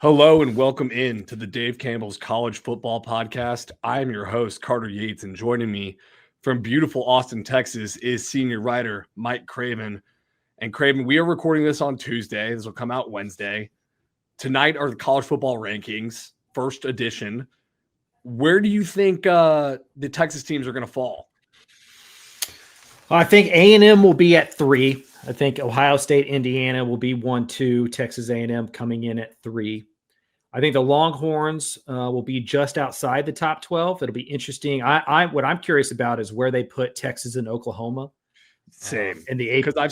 Hello and welcome in to the Dave Campbell's College Football Podcast. I am your host, Carter Yates, and joining me from beautiful Austin, Texas is senior writer Mike Craven. And Craven, we are recording this on Tuesday. This will come out Wednesday. Tonight are the college football rankings, first edition. Where do you think the Texas teams are going to fall? I think A&M will be at 3. I think Ohio State, Indiana will be 1, 2. Texas A&M coming in at 3. I think the Longhorns will be just outside the top 12. It'll be interesting. What I'm curious about is where they put Texas and Oklahoma. Same. In the AP, because I've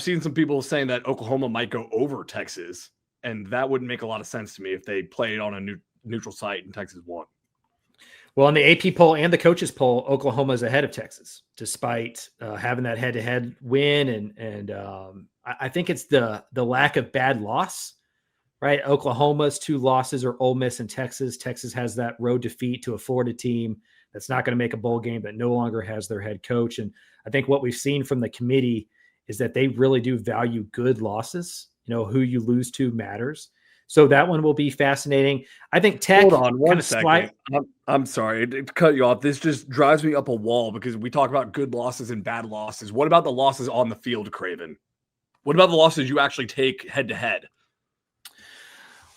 seen some people saying that Oklahoma might go over Texas, and that wouldn't make a lot of sense to me if they played on a neutral site and Texas won. Well, in the AP poll and the coaches poll, Oklahoma is ahead of Texas, despite having that head-to-head win. And I think it's the lack of bad loss, right? Oklahoma's 2 losses are Ole Miss and Texas. Texas has that road defeat to a Florida team that's not going to make a bowl game, that no longer has their head coach. And I think what we've seen from the committee is that they really do value good losses. You know, who you lose to matters. So that one will be fascinating. I think Tech. Hold on one second. I'm sorry to cut you off. This just drives me up a wall because we talk about good losses and bad losses. What about the losses on the field, Craven? What about the losses you actually take head to head?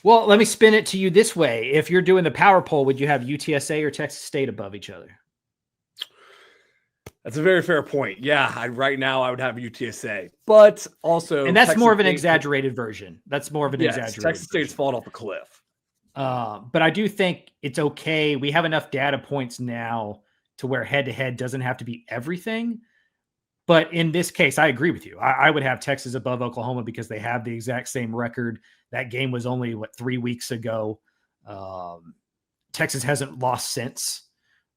Well, let me spin it to you this way. If you're doing the power poll, would you have UTSA or Texas State above each other? That's a very fair point. Yeah, right now I would have UTSA, but also, and that's Texas more of an exaggerated version. That's more of an exaggerated. Texas State's fallen off a cliff. But I do think it's okay. We have enough data points now to where head-to-head doesn't have to be everything. But in this case, I agree with you. I would have Texas above Oklahoma because they have the exact same record. That game was only, 3 weeks ago. Texas hasn't lost since.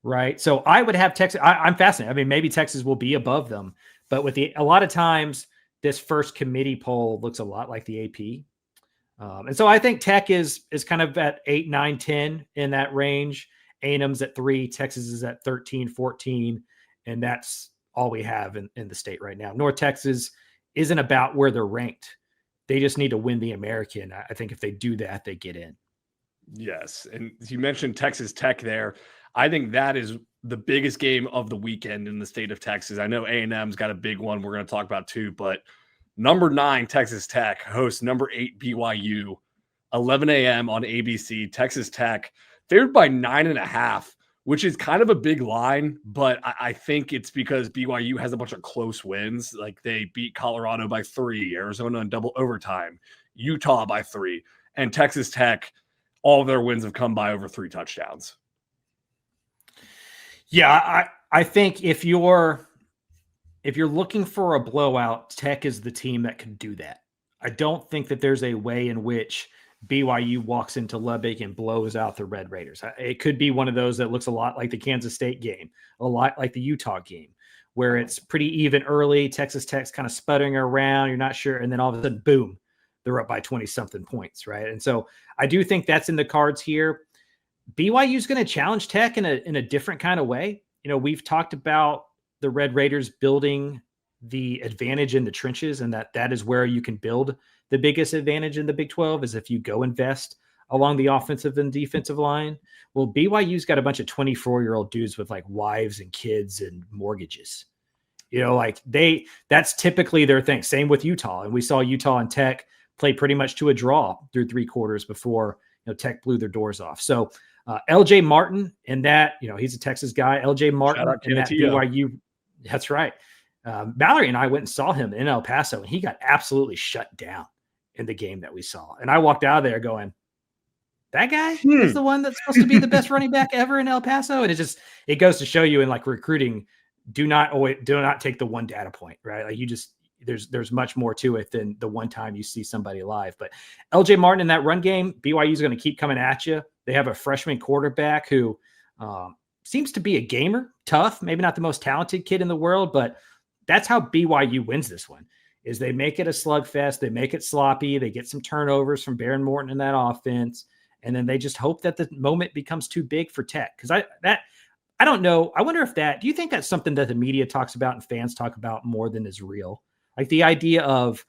Right. So I would have Texas. I'm fascinated. I mean, maybe Texas will be above them, but a lot of times this first committee poll looks a lot like the AP. And so I think Tech is kind of at 8, 9, 10 in that range. A&M's at 3, Texas is at 13, 14. And that's all we have in the state right now. North Texas isn't about where they're ranked. They just need to win the American. I think if they do that, they get in. Yes. And you mentioned Texas Tech there. I think that is the biggest game of the weekend in the state of Texas. I know A&M's got a big one we're going to talk about too, but number 9 Texas Tech hosts number 8 BYU, 11 a.m. on ABC. Texas Tech favored by 9.5, which is kind of a big line, but I think it's because BYU has a bunch of close wins. Like they beat Colorado by 3, Arizona in double overtime, Utah by 3, and Texas Tech, all of their wins have come by over 3 touchdowns. Yeah, I think if you're looking for a blowout, Tech is the team that can do that. I don't think that there's a way in which BYU walks into Lubbock and blows out the Red Raiders. It could be one of those that looks a lot like the Kansas State game, a lot like the Utah game, where it's pretty even early. Texas Tech's kind of sputtering around. You're not sure. And then all of a sudden, boom, they're up by 20-something points, right? And so I do think that's in the cards here. BYU is going to challenge Tech in a different kind of way. You know, we've talked about the Red Raiders building the advantage in the trenches, and that is where you can build the biggest advantage in the Big 12 is if you go invest along the offensive and defensive line. Well, BYU's got a bunch of 24-year-old dudes with like wives and kids and mortgages. You know, like that's typically their thing. Same with Utah. And we saw Utah and Tech play pretty much to a draw through 3 quarters before, Tech blew their doors off. So LJ Martin and that, he's a Texas guy. LJ Martin and that BYU. That's right. Mallory and I went and saw him in El Paso, and he got absolutely shut down in the game that we saw. And I walked out of there going, that guy is the one that's supposed to be the best running back ever in El Paso. And it goes to show you in like recruiting, do not take the one data point, right? Like there's much more to it than the one time you see somebody live. But LJ Martin in that run game, BYU is going to keep coming at you. They have a freshman quarterback who seems to be a gamer, tough, maybe not the most talented kid in the world, but that's how BYU wins this one, is they make it a slugfest. They make it sloppy. They get some turnovers from Baron Morton in that offense. And then they just hope that the moment becomes too big for Tech. Because I don't know. I wonder if do you think that's something that the media talks about and fans talk about more than is real? Like the idea of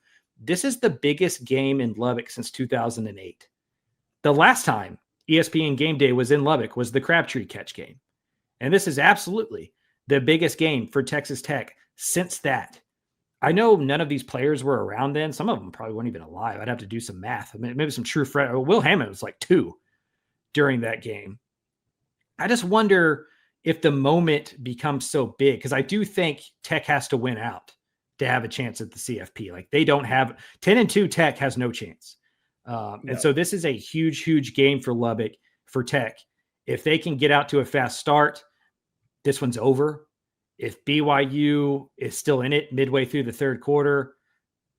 This is the biggest game in Lubbock since 2008. The last time ESPN Game Day was in Lubbock was the Crabtree catch game. And this is absolutely the biggest game for Texas Tech since that. I know none of these players were around then. Some of them probably weren't even alive. I'd have to do some math. Maybe some true friends. Will Hammond was like 2 during that game. I just wonder if the moment becomes so big, because I do think Tech has to win out to have a chance at the CFP. Like they don't have 10-2. Tech has no chance. And so this is a huge, huge game for Lubbock, for Tech. If they can get out to a fast start, this one's over. If BYU is still in it midway through the third quarter,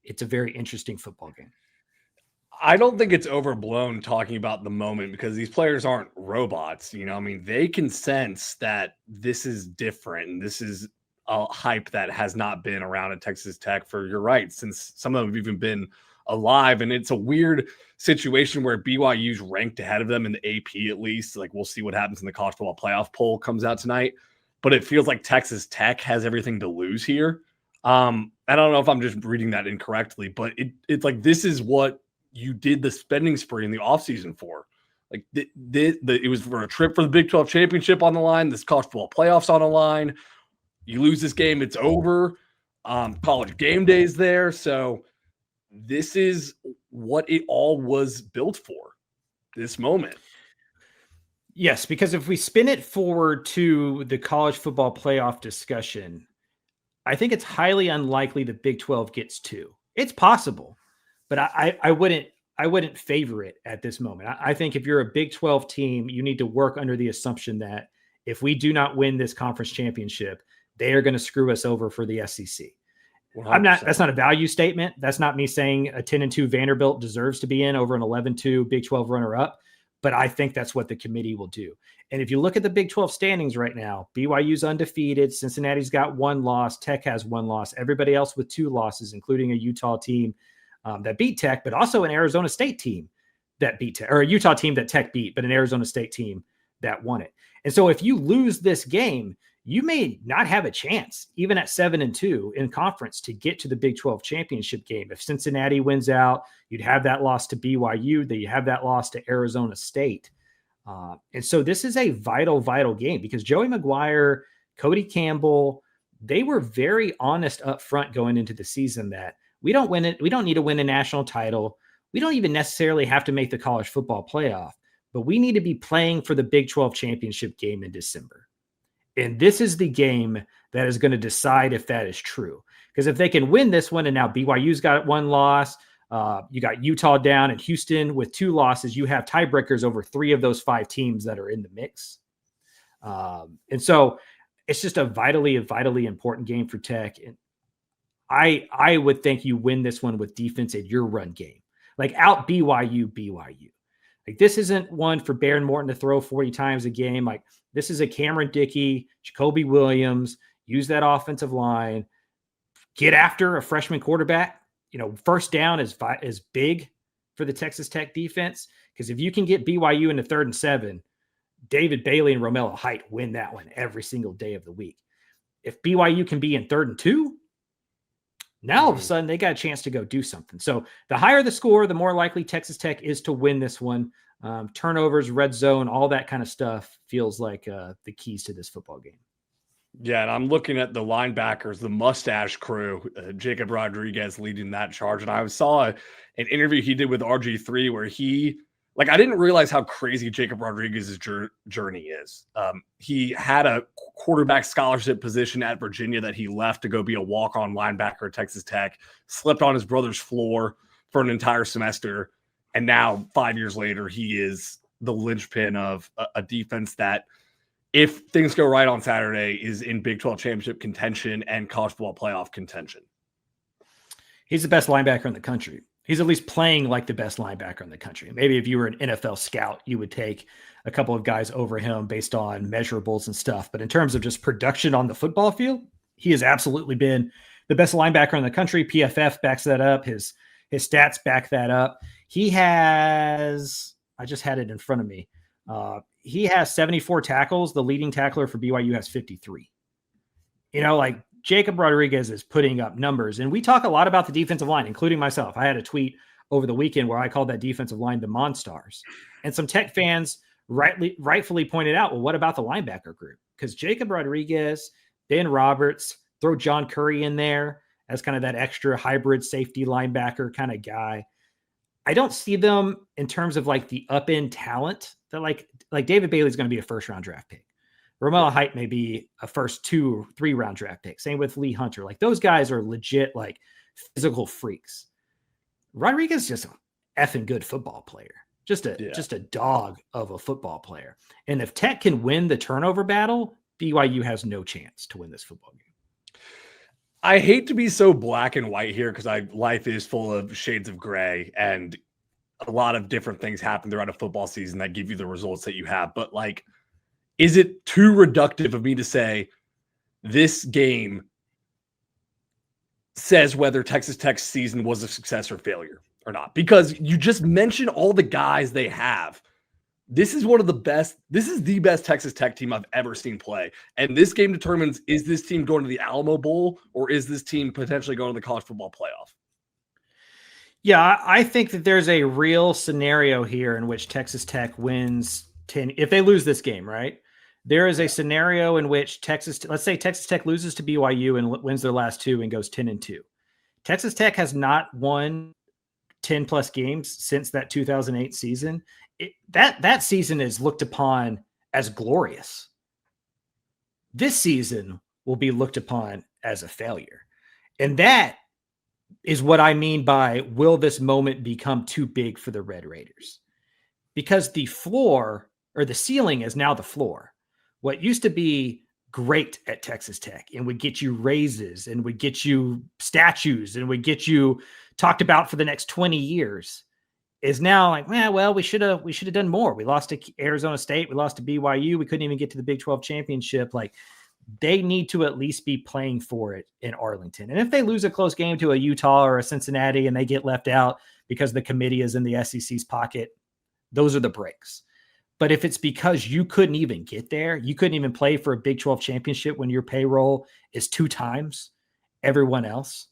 it's a very interesting football game. I don't think it's overblown talking about the moment because these players aren't robots. I mean, they can sense that this is different. And this is a hype that has not been around at Texas Tech for, you're right, since some of them have even been alive. And it's a weird situation where BYU's ranked ahead of them in the AP, at least. Like, we'll see what happens in the college football playoff poll comes out tonight. But it feels like Texas Tech has everything to lose here. I don't know if I'm just reading that incorrectly, but it's like, this is what you did the spending spree in the offseason for. Like it was for a trip for the Big 12 championship on the line. This college football playoffs on the line. You lose this game, it's over. College game days there. So this is what it all was built for, this moment. Yes, because if we spin it forward to the college football playoff discussion, I think it's highly unlikely the Big 12 gets 2. It's possible, but I wouldn't favor it at this moment. I think if you're a Big 12 team, you need to work under the assumption that if we do not win this conference championship, they are going to screw us over for the SEC. 100%. That's not a value statement. That's not me saying a 10-2 Vanderbilt deserves to be in over an 11-2 Big 12 runner up. But I think that's what the committee will do. And if you look at the Big 12 standings right now, BYU's undefeated. Cincinnati's got 1 loss. Tech has 1 loss. Everybody else with 2 losses, including a Utah team that beat Tech, but also an Arizona State team that beat Tech, or a Utah team that Tech beat, but an Arizona State team that won it. And so if you lose this game, you may not have a chance, even at 7-2 in conference, to get to the Big 12 championship game. If Cincinnati wins out, you'd have that loss to BYU, then you have that loss to Arizona State. And so this is a vital, vital game because Joey McGuire, Cody Campbell, they were very honest up front going into the season that we don't win it. We don't need to win a national title. We don't even necessarily have to make the college football playoff, but we need to be playing for the Big 12 championship game in December. And this is the game that is going to decide if that is true. Because if they can win this one, and now BYU's got 1 loss, you got Utah down and Houston with 2 losses, you have tiebreakers over 3 of those 5 teams that are in the mix. And so it's just a vitally important game for Tech. And I would think you win this one with defense and your run game. Like out BYU. Like this isn't one for Baron Morton to throw 40 times a game. Like this is a Cameron Dickey, Jacoby Williams, use that offensive line, get after a freshman quarterback. First down is big for the Texas Tech defense. Because if you can get BYU into 3rd and 7, David Bailey and Romello Height win that one every single day of the week. If BYU can be in 3rd and 2, now all of a sudden they got a chance to go do something. So the higher the score, the more likely Texas Tech is to win this one. Turnovers, red zone, all that kind of stuff feels like the keys to this football game. Yeah, and I'm looking at the linebackers, the mustache crew, Jacob Rodriguez leading that charge. And I saw an interview he did with RG3 where I didn't realize how crazy Jacob Rodriguez's journey is. He had a quarterback scholarship position at Virginia that he left to go be a walk-on linebacker at Texas Tech, slept on his brother's floor for an entire semester. And now 5 years later, he is the linchpin of a defense that, if things go right on Saturday, is in Big 12 championship contention and college football playoff contention. He's the best linebacker in the country. He's at least playing like the best linebacker in the country. Maybe if you were an NFL scout, you would take a couple of guys over him based on measurables and stuff. But in terms of just production on the football field, he has absolutely been the best linebacker in the country. PFF backs that up. His stats back that up. He has, I just had it in front of me. He has 74 tackles. The leading tackler for BYU has 53. Jacob Rodriguez is putting up numbers, and we talk a lot about the defensive line, including myself. I had a tweet over the weekend where I called that defensive line the Monstars, and some Tech fans rightfully pointed out, well, what about the linebacker group? Because Jacob Rodriguez, Ben Roberts, throw John Curry in there as kind of that extra hybrid safety linebacker kind of guy. I don't see them in terms of like the up end talent that like David Bailey's going to be a first round draft pick. Romello Height may be a first 2 or 3 round draft pick. Same with Lee Hunter. Like those guys are legit like physical freaks. Rodriguez is just an effing good football player. Just a dog of a football player. And if Tech can win the turnover battle, BYU has no chance to win this football game. I hate to be so black and white here because life is full of shades of gray and a lot of different things happen throughout a football season that give you the results that you have. But like, is it too reductive of me to say this game says whether Texas Tech's season was a success or failure or not? Because you just mentioned all the guys they have. This is one of the best. This is the best Texas Tech team I've ever seen play. And this game determines, is this team going to the Alamo Bowl or is this team potentially going to the college football playoff? Yeah, I think that there's a real scenario here in which Texas Tech wins 10. If they lose this game, right? There is a scenario in which let's say Texas Tech loses to BYU and wins their last 2 and goes 10-2. Texas Tech has not won 10 plus games since that 2008 season. That season is looked upon as glorious. This season will be looked upon as a failure. And that is what I mean by, will this moment become too big for the Red Raiders? Because the floor or the ceiling is now the floor. What used to be great at Texas Tech and would get you raises and would get you statues and would get you talked about for the next 20 years is now like, well, we should have done more. We lost to Arizona State. We lost to BYU. We couldn't even get to the Big 12 championship. Like, they need to at least be playing for it in Arlington. And if they lose a close game to a Utah or a Cincinnati and they get left out because the committee is in the SEC's pocket, those are the breaks. But if it's because you couldn't even get there, you couldn't even play for a Big 12 championship when your payroll is 2 times everyone else,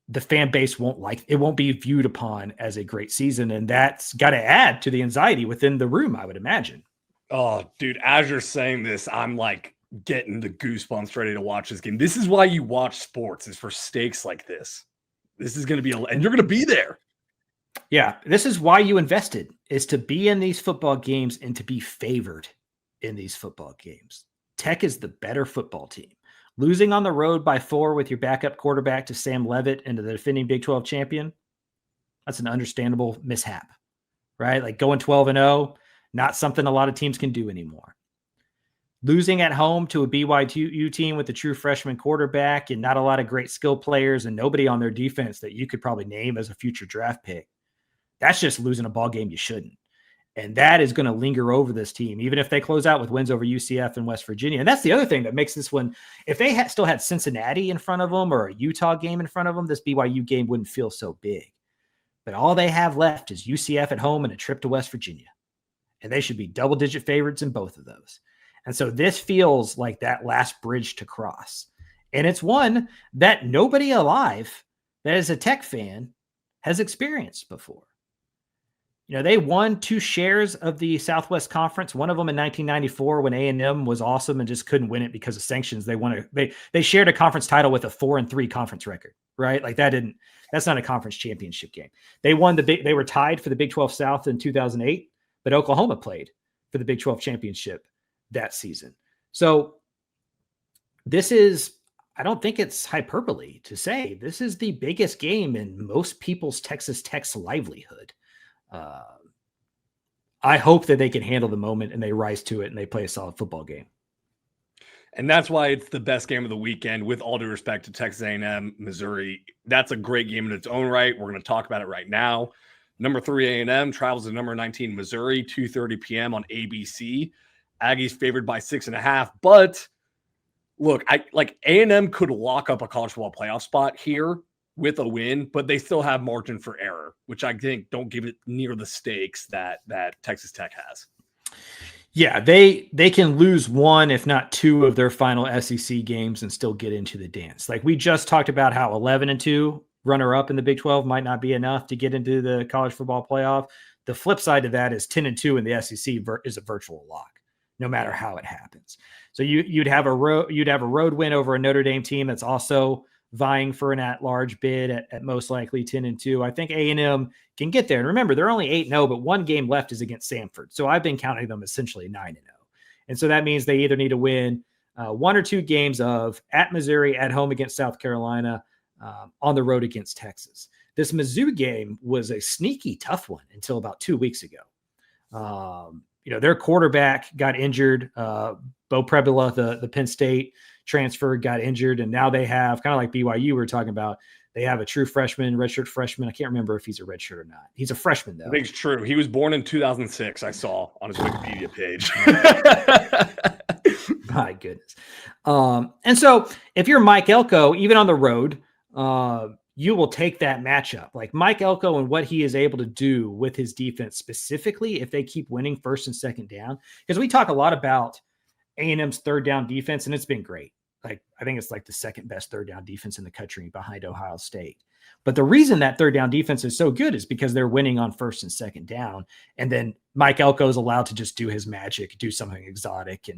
the fan base won't be viewed upon as a great season. And that's got to add to the anxiety within the room, I would imagine. Oh, dude, as you're saying this, I'm like getting the goosebumps ready to watch this game. This is why you watch sports, is for stakes like this. This is going to be, and you're going to be there. Yeah, this is why you invested, is to be in these football games and to be favored in these football games. Tech is the better football team. Losing on the road by 4 with your backup quarterback to Sam Leavitt and to the defending Big 12 champion, that's an understandable mishap, right? Like going 12-0, not something a lot of teams can do anymore. Losing at home to a BYU team with a true freshman quarterback and not a lot of great skill players and nobody on their defense that you could probably name as a future draft pick, that's just losing a ball game you shouldn't. And that is going to linger over this team, even if they close out with wins over UCF and West Virginia. And that's the other thing that makes this one, if they still had Cincinnati in front of them or a Utah game in front of them, this BYU game wouldn't feel so big. But all they have left is UCF at home and a trip to West Virginia. And they should be double-digit favorites in both of those. And so this feels like that last bridge to cross. And it's one that nobody alive that is a Tech fan has experienced before. You know, they won 2 shares of the Southwest Conference, one of them in 1994 when A&M was awesome and just couldn't win it because of sanctions. They shared a conference title with a 4-3 conference record, right? Like that's not a conference championship game. They were tied for the Big 12 South in 2008, but Oklahoma played for the Big 12 championship that season. So I don't think it's hyperbole to say this is the biggest game in most people's Texas Tech's livelihood. I hope that they can handle the moment and they rise to it and they play a solid football game. And that's why it's the best game of the weekend, with all due respect to Texas A&M, Missouri. That's a great game in its own right. We're going to talk about it right now. Number 3 A&M travels to number 19 Missouri, 2:30 p.m. on ABC. Aggies favored by 6.5. But look, A&M could lock up a college football playoff spot here with a win, but they still have margin for error, which I think don't give it near the stakes that Texas Tech has. Yeah, they can lose one, if not two, of their final SEC games and still get into the dance. Like we just talked about how 11-2 runner up in the Big 12 might not be enough to get into the college football playoff. The flip side of that is 10-2 in the SEC is a virtual lock, no matter how it happens. So you'd have a road win over a Notre Dame team that's also vying for an at-large bid at most likely 10-2. I think A&M can get there. And remember, they're only 8-0, but one game left is against Samford. So I've been counting them essentially 9-0. And so that means they either need to win one or two games of at Missouri, at home against South Carolina, on the road against Texas. This Mizzou game was a sneaky tough one until about 2 weeks ago. Their quarterback got injured. Bo Prebula, the Penn State transfer, got injured, and now they have, kind of like BYU we were talking about, they have a true freshman, redshirt freshman. I can't remember if he's a redshirt or not. He's a freshman, though. I think it's true. He was born in 2006, I saw on his Wikipedia page. My goodness. And so if you're Mike Elko, even on the road, you will take that matchup. Like Mike Elko and what he is able to do with his defense, specifically if they keep winning first and second down. Because we talk a lot about A&M's third down defense, and it's been great. Like I think it's like the second best third down defense in the country behind Ohio State. But the reason that third down defense is so good is because they're winning on first and second down. And then Mike Elko is allowed to just do his magic, do something exotic.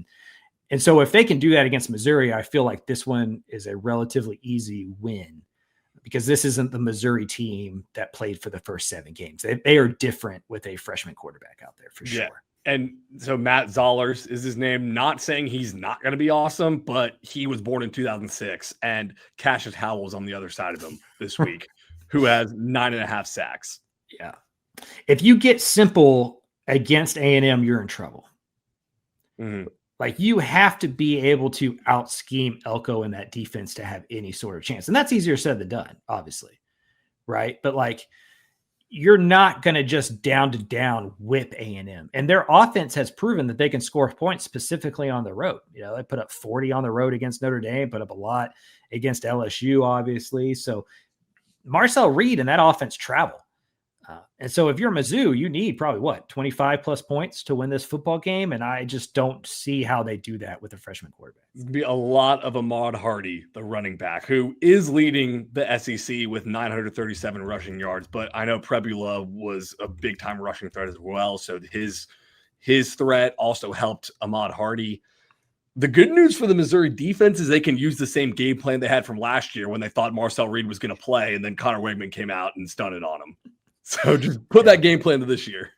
And so if they can do that against Missouri, I feel like this one is a relatively easy win, because this isn't the Missouri team that played for the first 7 games. They are different with a freshman quarterback out there for sure. And so Matt Zollers is his name. Not saying he's not going to be awesome, but he was born in 2006, and Cassius Howell's on the other side of him this week, who has 9.5 sacks. Yeah. If you get simple against A&M, you're in trouble. Mm-hmm. Like you have to be able to out scheme Elko in that defense to have any sort of chance. And that's easier said than done, obviously. Right. But like, you're not going to just down to down whip A&M. And their offense has proven that they can score points specifically on the road. They put up 40 on the road against Notre Dame, put up a lot against LSU, obviously. So Marcel Reed and that offense travel. And so if you're Mizzou, you need probably 25 plus points to win this football game. And I just don't see how they do that with a freshman quarterback. It'd be a lot of Ahmad Hardy, the running back, who is leading the SEC with 937 rushing yards. But I know Prebula was a big time rushing threat as well. So his threat also helped Ahmad Hardy. The good news for the Missouri defense is they can use the same game plan they had from last year when they thought Marcel Reed was going to play, and then Connor Wegman came out and stunted on him. So just put that game plan to this year.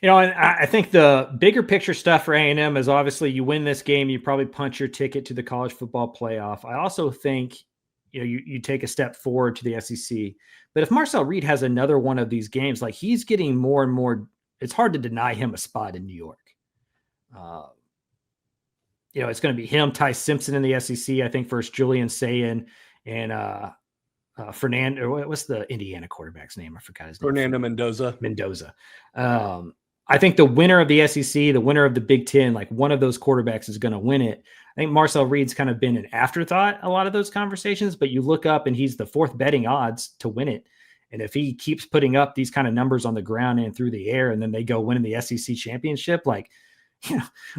And I think the bigger picture stuff for A&M is obviously you win this game, you probably punch your ticket to the college football playoff. I also think, you take a step forward to the SEC. But if Marcel Reed has another one of these games, like he's getting more and more, it's hard to deny him a spot in New York. It's going to be him, Ty Simpson in the SEC, I think, versus Julian Sayin and Fernando. What's the Indiana quarterback's name? I forgot his name. Fernando Mendoza. I think the winner of the SEC, the winner of the Big Ten, like one of those quarterbacks is going to win it. I think Marcel Reed's kind of been an afterthought a lot of those conversations, but you look up and he's the 4th betting odds to win it. And if he keeps putting up these kind of numbers on the ground and through the air, and then they go winning the SEC championship,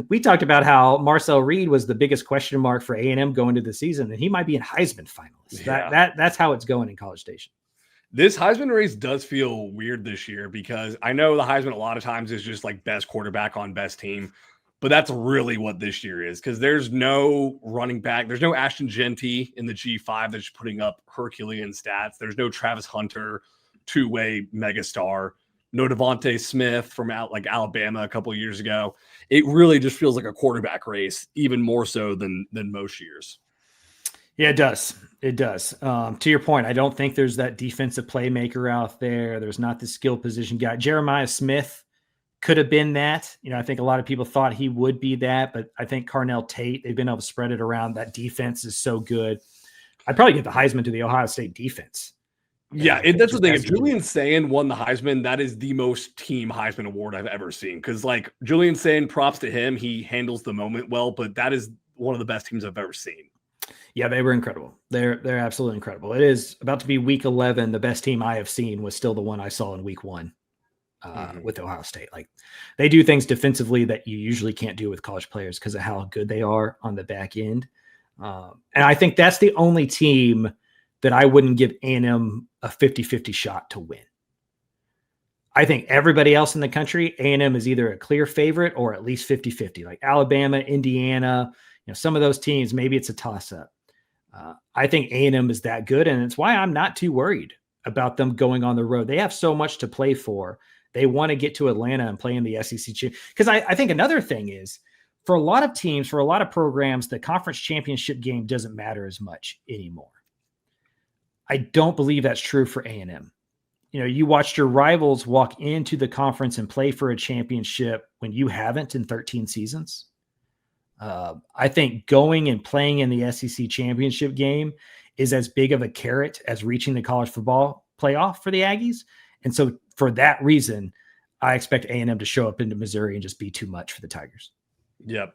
we talked about how Marcel Reed was the biggest question mark for A&M going into the season, and he might be a Heisman finalist. Yeah. That's how it's going in College Station. This Heisman race does feel weird this year, because I know the Heisman a lot of times is just like best quarterback on best team, but that's really what this year is, because there's no running back. There's no Ashton Genty in the G5 that's putting up Herculean stats. There's no Travis Hunter, two-way megastar. No Devontae Smith from Alabama a couple of years ago. It really just feels like a quarterback race, even more so than most years. Yeah, it does. It does. To your point, I don't think there's that defensive playmaker out there. There's not the skill position guy. Jeremiah Smith could have been that. I think a lot of people thought he would be that, but I think Carnell Tate, they've been able to spread it around. That defense is so good. I'd probably give the Heisman to the Ohio State defense. Yeah, that's the thing. If Julian Sayin won the Heisman, that is the most team Heisman award I've ever seen. Because, Julian Sayin, props to him. He handles the moment well, but that is one of the best teams I've ever seen. Yeah, they were incredible. They're absolutely incredible. It is about to be week 11. The best team I have seen was still the one I saw in week 1. with Ohio State. Like they do things defensively that you usually can't do with college players because of how good they are on the back end. And I think that's the only team that I wouldn't give A&M a 50-50 shot to win. I think everybody else in the country, A&M is either a clear favorite or at least 50-50, like Alabama, Indiana, some of those teams, maybe it's a toss-up. I think A&M is that good, and it's why I'm not too worried about them going on the road. They have so much to play for. They want to get to Atlanta and play in the SEC. Because I think another thing is, for a lot of teams, for a lot of programs, the conference championship game doesn't matter as much anymore. I don't believe that's true for A&M. You watched your rivals walk into the conference and play for a championship when you haven't in 13 seasons. I think going and playing in the SEC championship game is as big of a carrot as reaching the college football playoff for the Aggies. And so for that reason, I expect A&M to show up into Missouri and just be too much for the Tigers. Yep.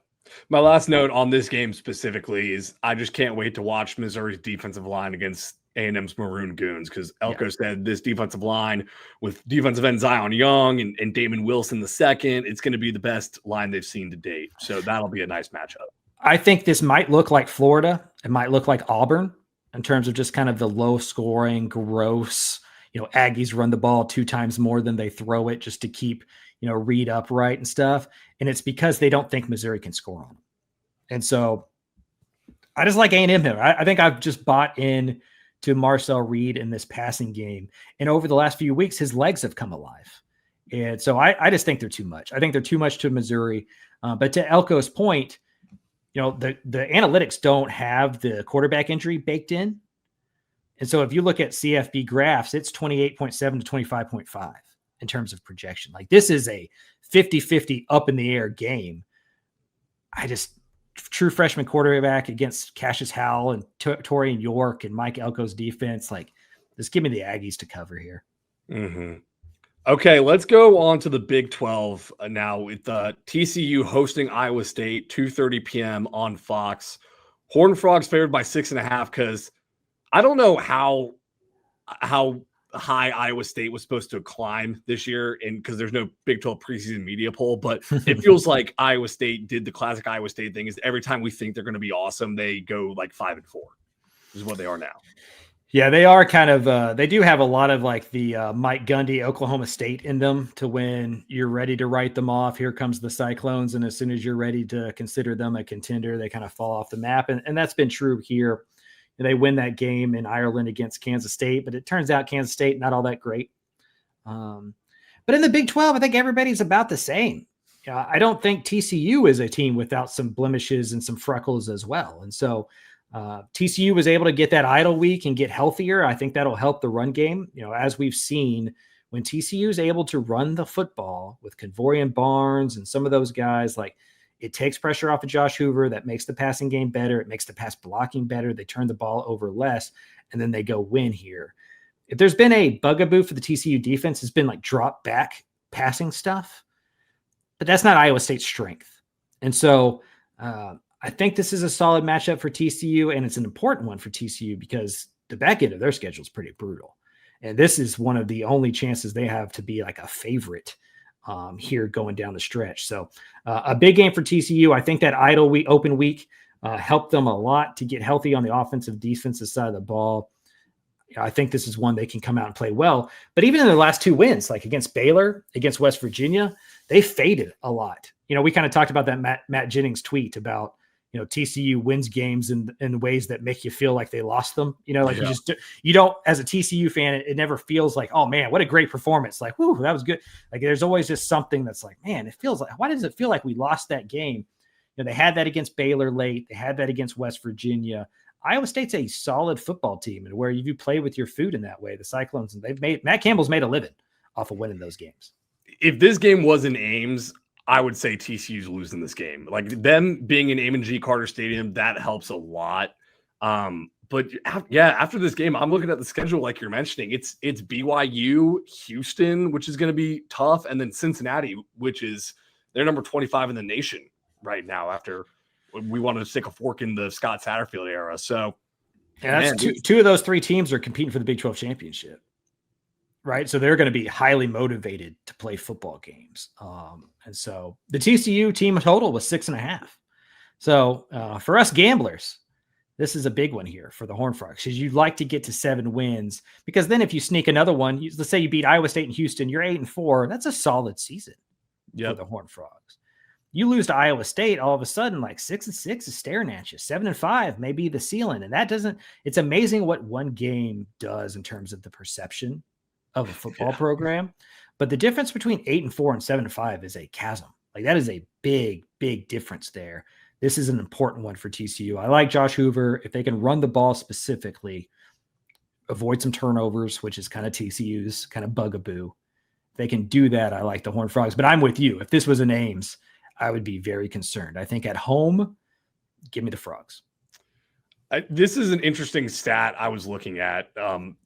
My last note on this game specifically is I just can't wait to watch Missouri's defensive line against A&M's Maroon Goons, because Elko said this defensive line with defensive end Zion Young and Damon Wilson II, it's going to be the best line they've seen to date. So that'll be a nice matchup. I think this might look like Florida. It might look like Auburn in terms of just kind of the low scoring, gross, Aggies run the ball 2 times more than they throw it just to keep, Reed upright and stuff. And it's because they don't think Missouri can score on them. And so I just like A&M here. I think I've just bought in to Marcel Reed in this passing game. And over the last few weeks, his legs have come alive. And so I just think they're too much. I think they're too much to Missouri. But to Elko's point, the analytics don't have the quarterback injury baked in. And so if you look at CFP graphs, it's 28.7 to 25.5 in terms of projection. Like this is a 50-50 up in the air game. True freshman quarterback against Cassius Howell and Torian York and Mike Elko's defense. Like, just give me the Aggies to cover here. Mm-hmm. Okay, let's go on to the Big 12 now with TCU hosting Iowa State, 2:30 p.m. on Fox. Horned Frogs favored by 6.5 because I don't know how high Iowa State was supposed to climb this year, and because there's no Big 12 preseason media poll, but it feels like Iowa State did the classic Iowa State thing, is every time we think they're going to be awesome, they go like 5-4. This is what they are now. Yeah, they are kind of they do have a lot of like the Mike Gundy Oklahoma State in them, to when you're ready to write them off, here comes the Cyclones, and as soon as you're ready to consider them a contender, they kind of fall off the map. And that's been true here. They win that game in Ireland against Kansas State, but it turns out Kansas State, not all that great. But in the Big 12, I think everybody's about the same. I don't think TCU is a team without some blemishes and some freckles as well. And so TCU was able to get that idle week and get healthier. I think that'll help the run game. As we've seen, when TCU is able to run the football with Convorian Barnes and some of those guys, like, it takes pressure off of Josh Hoover. That makes the passing game better. It makes the pass blocking better. They turn the ball over less, and then they go win here. If there's been a bugaboo for the TCU defense, it's been like drop back passing stuff, but that's not Iowa State's strength. And so I think this is a solid matchup for TCU, and it's an important one for TCU because the back end of their schedule is pretty brutal. And this is one of the only chances they have to be like a favorite here going down the stretch. So a big game for TCU. I think that idle week, open week, helped them a lot to get healthy on the offensive defensive side of the ball. I think this is one they can come out and play well. But even in their last 2 wins, like against Baylor, against West Virginia, they faded a lot. We kind of talked about that Matt Jennings tweet about, TCU wins games in ways that make you feel like they lost them. You don't, as a TCU fan, it never feels like, oh man, what a great performance. Like, whoo, that was good. Like, there's always just something that's like, man, it feels like, why does it feel like we lost that game? They had that against Baylor late. They had that against West Virginia. Iowa State's a solid football team, and where you play with your food in that way, the Cyclones, and Matt Campbell's made a living off of winning those games. If this game was in Ames, I would say TCU's losing this game. Like, them being in Amon G. Carter Stadium, that helps a lot. But yeah, after this game, I'm looking at the schedule like you're mentioning. It's BYU, Houston, which is going to be tough, and then Cincinnati, which is they're number 25 in the nation right now. After we want to stick a fork in the Scott Satterfield era, so yeah, that's two of those 3 teams are competing for the Big 12 championship. right? So they're going to be highly motivated to play football games. And so the TCU team total was 6.5. So for us gamblers, this is a big one here for the Horned Frogs, because you'd like to get to 7 wins, because then if you sneak another one, let's say you beat Iowa State and Houston, you're 8-4. That's a solid season for the Horned Frogs. You lose to Iowa State, all of a sudden, like 6-6 is staring at you. 7-5 may be the ceiling. And that doesn't, it's amazing what one game does in terms of the perception of a football program. But the difference between 8-4 and 7-5 is a chasm. Like that is a big, big difference there. This is an important one for TCU. I like Josh Hoover. If they can run the ball specifically, avoid some turnovers, which is kind of TCU's kind of bugaboo. If they can do that, I like the Horned Frogs. But I'm with you. If this was an Ames, I would be very concerned. I think at home, give me the Frogs. This is an interesting stat I was looking at.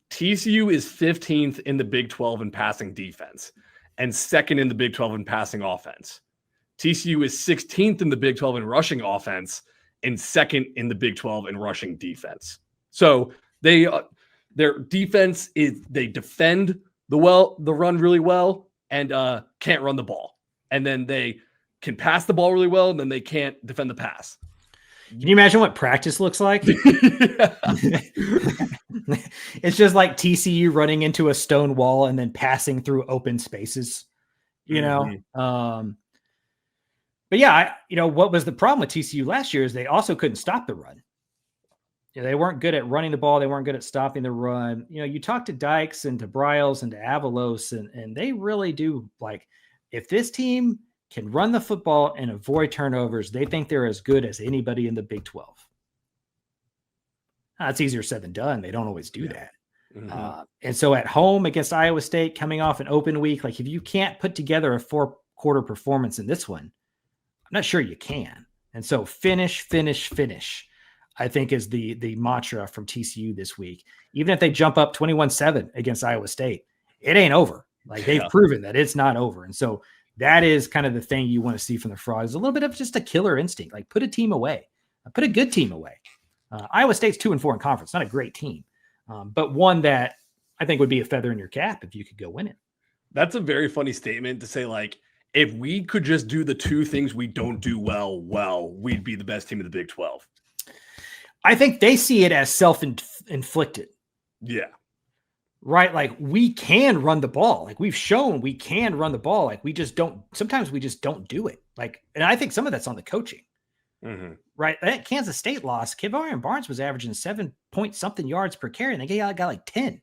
TCU is 15th in the Big 12 in passing defense and second in the Big 12 in passing offense. TCU is 16th in the Big 12 in rushing offense and second in the Big 12 in rushing defense. So their defense is, they defend the run really well and can't run the ball. And then they can pass the ball really well, and then they can't defend the pass. Can you imagine what practice looks like? It's just like TCU running into a stone wall and then passing through open spaces, you know? But yeah, what was the problem with TCU last year is they also couldn't stop the run. They weren't good at running the ball. They weren't good at stopping the run. You talk to Dykes and to Briles and to Avalos, and they really do, like, if this team can run the football and avoid turnovers, they think they're as good as anybody in the Big 12. It's easier said than done. They don't always do that. And so at home against Iowa State, coming off an open week, like if you can't put together a 4-quarter performance in this one, I'm not sure you can. And so finish, I think is the mantra from TCU this week. Even if they jump up 21-7 against Iowa State, it ain't over. Like they've proven that it's not over. And so that is kind of the thing you want to see from the Frogs. A little bit of just a killer instinct, like put a team away, put a good team away. Iowa State's 2-4 in conference, not a great team, but one that I think would be a feather in your cap if you could go win it. That's a very funny statement to say, like, if we could just do the two things we don't do well, we'd be the best team in the Big 12. I think they see it as self-inflicted. Yeah. Right? Like we can run the ball. Like we've shown we can run the ball. Like sometimes we just don't do it. Like, and I think some of that's on the coaching. Right? That Kansas State loss, Kivarian Barnes was averaging 7-point-something yards per carry, and they got like 10.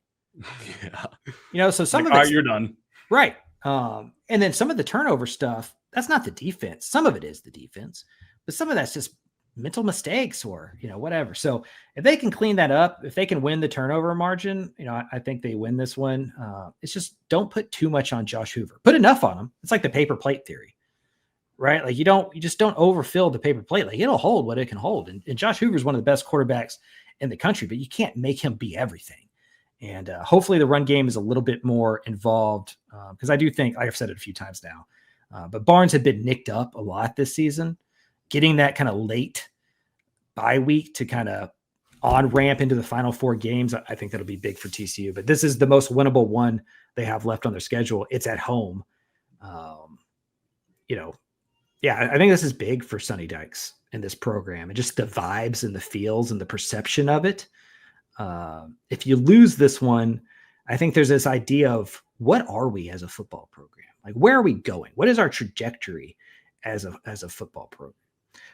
Yeah. So some like, of it. All right, you're done. Right. And then some of the turnover stuff, that's not the defense. Some of it is the defense, but some of that's just mental mistakes or, whatever. So if they can clean that up, if they can win the turnover margin, I think they win this one. It's just don't put too much on Josh Hoover. Put enough on him. It's like the paper plate theory, right? Like you just don't overfill the paper plate. Like it'll hold what it can hold. And Josh Hoover is one of the best quarterbacks in the country, but you can't make him be everything. And hopefully the run game is a little bit more involved because I do think, like I've said it a few times now, but Barnes had been nicked up a lot this season. Getting that kind of late bye week to kind of on ramp into the final 4 games, I think that'll be big for TCU. But this is the most winnable one they have left on their schedule. It's at home. I think this is big for Sonny Dykes in this program and just the vibes and the feels and the perception of it. If you lose this one, I think there's this idea of what are we as a football program? Like, where are we going? What is our trajectory as a football program?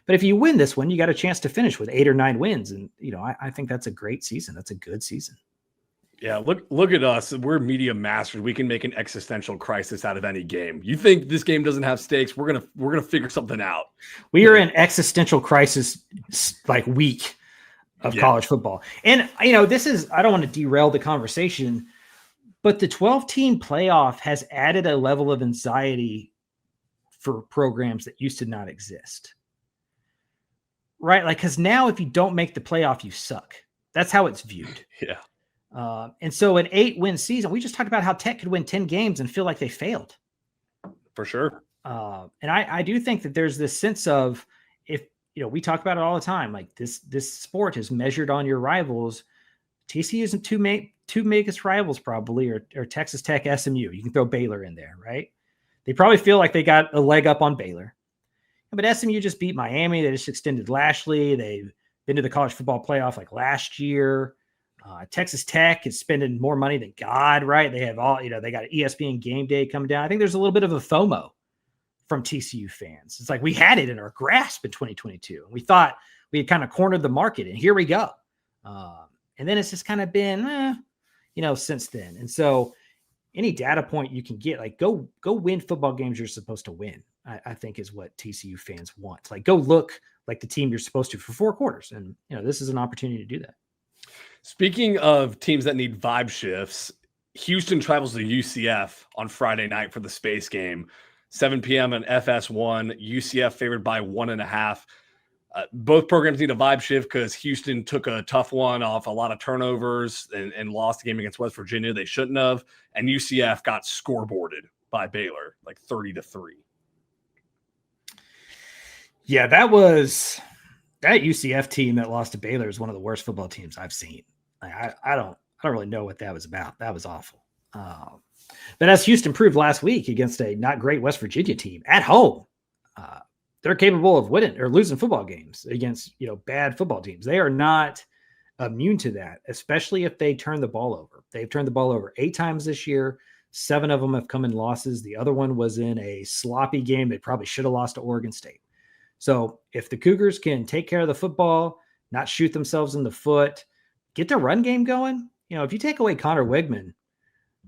But if you win this one, you got a chance to finish with 8 or 9 wins. And, I think that's a great season. That's a good season. Yeah. Look at us. We're media masters. We can make an existential crisis out of any game. You think this game doesn't have stakes? We're going to figure something out. We are in existential crisis like week of college football. And, this is, I don't want to derail the conversation, but the 12-team playoff has added a level of anxiety for programs that used to not exist. Right? Like, because now if you don't make the playoff, you suck. That's how it's viewed. Yeah. And so an 8-win season, we just talked about how Tech could win 10 games and feel like they failed. For sure. And I do think that there's this sense of, if, we talk about it all the time, like this sport is measured on your rivals. TCU isn't two biggest rivals probably are Texas Tech, SMU. You can throw Baylor in there, right? They probably feel like they got a leg up on Baylor. But SMU just beat Miami. They just extended Lashley. They've been to the college football playoff like last year. Texas Tech is spending more money than God, right? They have all, they got ESPN game day coming down. I think there's a little bit of a FOMO from TCU fans. It's like we had it in our grasp in 2022. And we thought we had kind of cornered the market, and here we go. And then it's just kind of been, since then. And so any data point you can get, like go win football games you're supposed to win, I think is what TCU fans want. Like go look like the team you're supposed to for 4 quarters. And, this is an opportunity to do that. Speaking of teams that need vibe shifts, Houston travels to UCF on Friday night for the space game, 7 p.m. on FS1. UCF favored by 1.5. Both programs need a vibe shift because Houston took a tough one off a lot of turnovers and lost the game against West Virginia. They shouldn't have. And UCF got scoreboarded by Baylor, like 30-3. Yeah, that UCF team that lost to Baylor is one of the worst football teams I've seen. I don't really know what that was about. That was awful. But as Houston proved last week against a not great West Virginia team at home, they're capable of winning or losing football games against, bad football teams. They are not immune to that, especially if they turn the ball over. They've turned the ball over 8 times this year. 7 of them have come in losses. The other one was in a sloppy game they probably should have lost to Oregon State. So if the Cougars can take care of the football, not shoot themselves in the foot, get their run game going, if you take away Connor Wigman,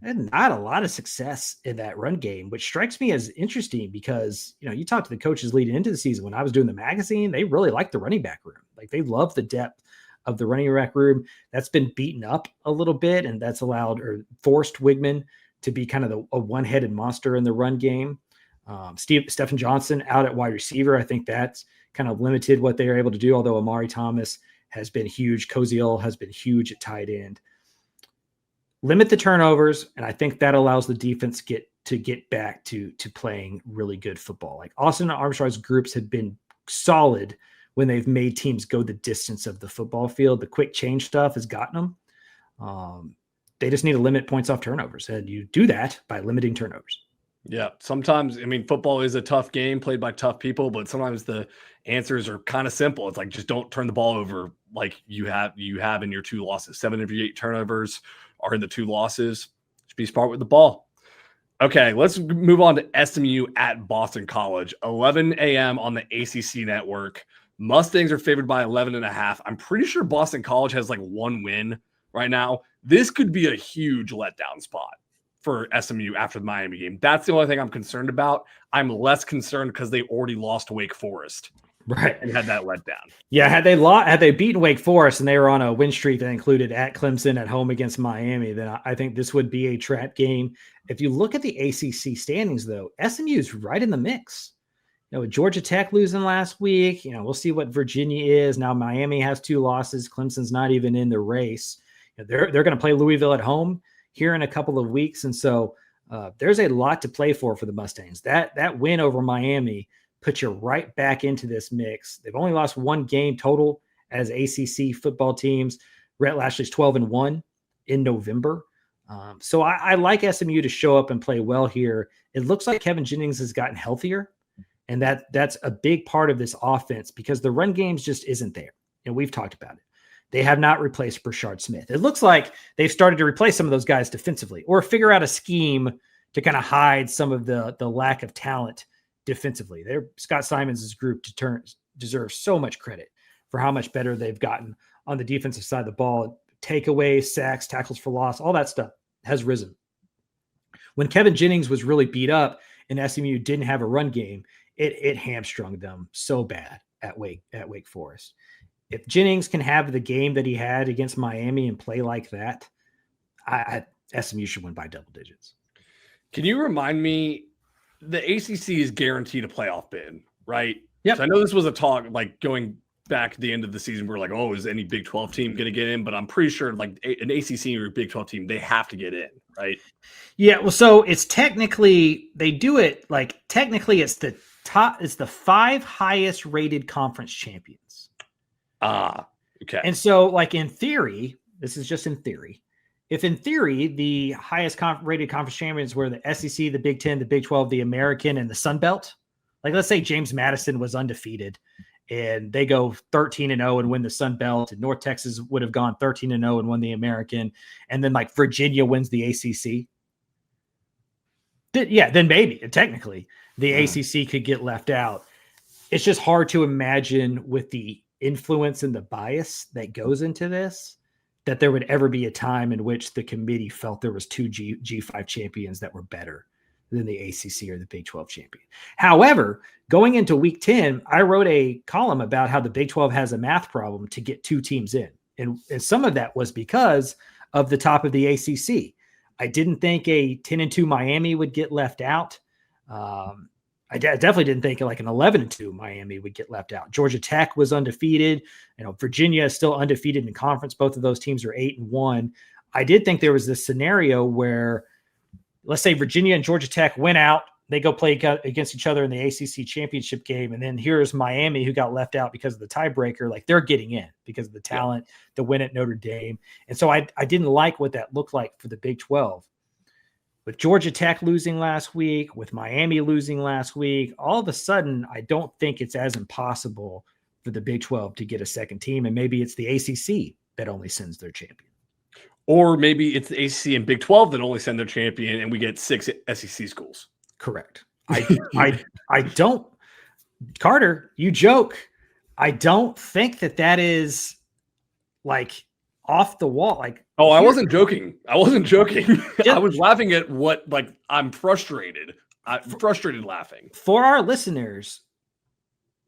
and not a lot of success in that run game, which strikes me as interesting because, you talk to the coaches leading into the season. When I was doing the magazine, they really like the running back room. Like they love the depth of the running back room. That's been beaten up a little bit, and that's allowed or forced Wigman to be kind of a one-headed monster in the run game. Stephen Johnson out at wide receiver. I think that's kind of limited what they are able to do, although Amari Thomas has been huge. Koziel has been huge at tight end. Limit the turnovers, and I think that allows the defense to get back to playing really good football. Like Austin Armstrong's groups have been solid when they've made teams go the distance of the football field. The quick change stuff has gotten them. They just need to limit points off turnovers, and you do that by limiting turnovers. Yeah, sometimes, football is a tough game played by tough people, but sometimes the answers are kind of simple. It's like, just don't turn the ball over like you have in your 2 losses. 7 of your 8 turnovers are in the 2 losses. Just be smart with the ball. Okay, let's move on to SMU at Boston College. 11 a.m. on the ACC network. Mustangs are favored by 11.5. I'm pretty sure Boston College has like 1 win right now. This could be a huge letdown spot for SMU after the Miami game. That's the only thing I'm concerned about. I'm less concerned because they already lost to Wake Forest. Right. And had that letdown. Yeah. Had they beaten Wake Forest and they were on a win streak that included at Clemson at home against Miami, then I think this would be a trap game. If you look at the ACC standings, though, SMU is right in the mix. With Georgia Tech losing last week, we'll see what Virginia is. Now Miami has 2 losses. Clemson's not even in the race. They're going to play Louisville at home here in a couple of weeks. And so there's a lot to play for the Mustangs. That win over Miami puts you right back into this mix. They've only lost 1 game total as ACC football teams. Rhett Lashley's 12-1 in November. So I like SMU to show up and play well here. It looks like Kevin Jennings has gotten healthier, and that's a big part of this offense because the run games just isn't there. And we've talked about it. They have not replaced Brashard Smith. It looks like they've started to replace some of those guys defensively or figure out a scheme to kind of hide some of the lack of talent defensively. Scott Simons' group deserves so much credit for how much better they've gotten on the defensive side of the ball. Takeaways, sacks, tackles for loss, all that stuff has risen. When Kevin Jennings was really beat up and SMU didn't have a run game, it hamstrung them so bad at Wake Forest. If Jennings can have the game that he had against Miami and play like that, SMU should win by double digits. Can you remind me, the ACC is guaranteed a playoff bid, right? Yep. So I know this was a talk like going back at the end of the season. We're like, oh, is any Big 12 team going to get in? But I'm pretty sure like an ACC or a Big 12 team, they have to get in, right? Yeah. Well, so it's technically, they do it like technically it's the 5 highest rated conference champions. Okay. And so like in theory, this is just in theory, if in theory the highest rated conference champions were the SEC, the Big Ten, the Big 12, the American, and the Sun Belt, like let's say James Madison was undefeated and they go 13-0 and win the Sun Belt, and North Texas would have gone 13-0 and won the American, and then like Virginia wins the ACC. Then maybe technically the ACC could get left out. It's just hard to imagine with the influence and the bias that goes into this that there would ever be a time in which the committee felt there was two G5 champions that were better than the ACC or the Big 12 champion. However, going into week 10, I wrote a column about how the Big 12 has a math problem to get two teams in. And some of that was because of the top of the ACC. I didn't think a 10-2 Miami would get left out. I definitely didn't think like an 11-2 Miami would get left out. Georgia Tech was undefeated. Virginia is still undefeated in conference. Both of those teams are 8-1. I did think there was this scenario where, let's say Virginia and Georgia Tech went out, they go play against each other in the ACC championship game. And then here's Miami, who got left out because of the tiebreaker. Like they're getting in because of the talent to win at Notre Dame. And so I didn't like what that looked like for the Big 12. With Georgia Tech losing last week, with Miami losing last week, all of a sudden, I don't think it's as impossible for the Big 12 to get a second team. And maybe it's the ACC that only sends their champion. Or maybe it's the ACC and Big 12 that only send their champion and we get 6 SEC schools. Correct. I don't, Carter, you joke. I don't think that is like off the wall. Like, oh, I wasn't joking. I was laughing at what, like, I'm frustrated. I'm frustrated laughing. For our listeners,